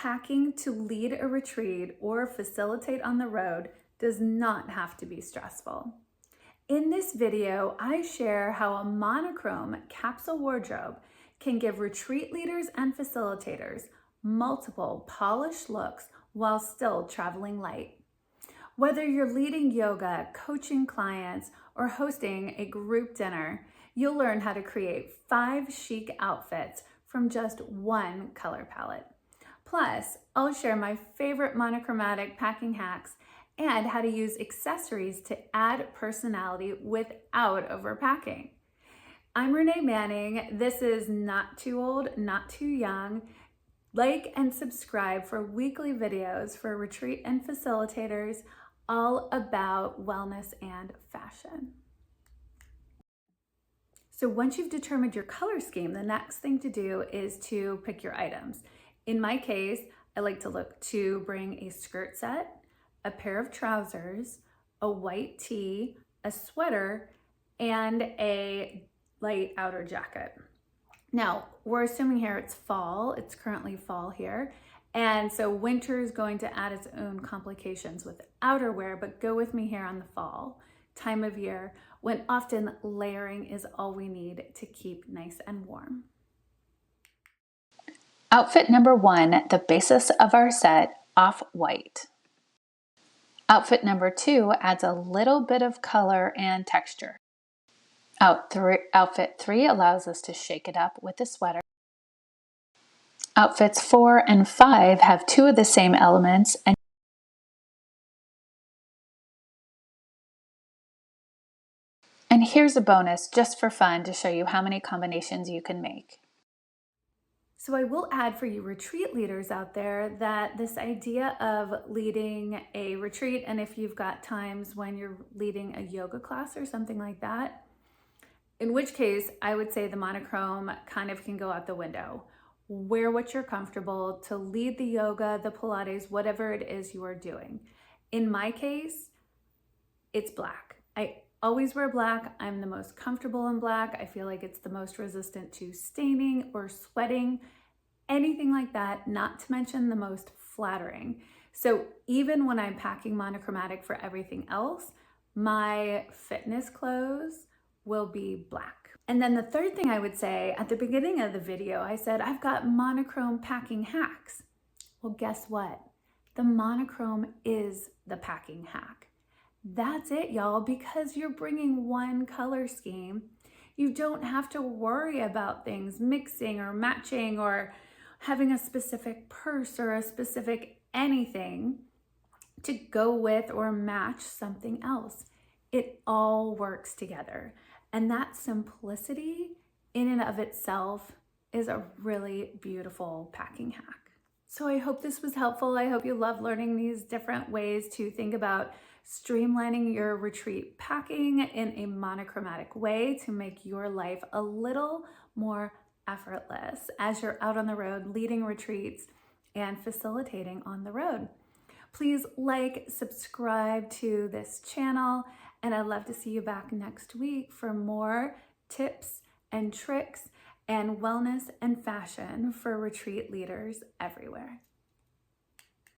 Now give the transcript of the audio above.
Packing to lead a retreat or facilitate on the road does not have to be stressful. In this video, I share how a monochrome capsule wardrobe can give retreat leaders and facilitators multiple polished looks while still traveling light. Whether you're leading yoga, coaching clients, or hosting a group dinner, you'll learn how to create 5 chic outfits from just one color palette. Plus, I'll share my favorite monochromatic packing hacks and how to use accessories to add personality without overpacking. I'm Renee Manning. This is Not Too Old, Not Too Young. Like and subscribe for weekly videos for retreat and facilitators all about wellness and fashion. So once you've determined your color scheme, the next thing to do is to pick your items. In my case, I like to look to bring a skirt set, a pair of trousers, a white tee, a sweater, and a light outer jacket. Now, we're assuming here it's fall. It's currently fall here. And so winter is going to add its own complications with outerwear, but go with me here on the fall time of year when often layering is all we need to keep nice and warm. Outfit number 1, the basis of our set, off-white. Outfit number 2 adds a little bit of color and texture. Outfit 3 allows us to shake it up with the sweater. Outfits 4 and 5 have 2 of the same elements, and here's a bonus just for fun to show you how many combinations you can make. So I will add for you retreat leaders out there that this idea of leading a retreat, and if you've got times when you're leading a yoga class or something like that, in which case I would say the monochrome kind of can go out the window. Wear what you're comfortable to lead the yoga, the Pilates, whatever it is you are doing. In my case, it's black. I always wear black. I'm the most comfortable in black. I feel like it's the most resistant to staining or sweating, anything like that, not to mention the most flattering. So even when I'm packing monochromatic for everything else, my fitness clothes will be black. And then the third thing I would say, at the beginning of the video, I said, I've got monochrome packing hacks. Well, guess what? The monochrome is the packing hack. That's it, y'all, because you're bringing one color scheme. You don't have to worry about things mixing or matching or having a specific purse or a specific anything to go with or match something else. It all works together. And that simplicity in and of itself is a really beautiful packing hack. So I hope this was helpful. I hope you love learning these different ways to think about streamlining your retreat packing in a monochromatic way to make your life a little more effortless as you're out on the road leading retreats and facilitating on the road. Please like, subscribe to this channel, and I'd love to see you back next week for more tips and tricks and wellness and fashion for retreat leaders everywhere.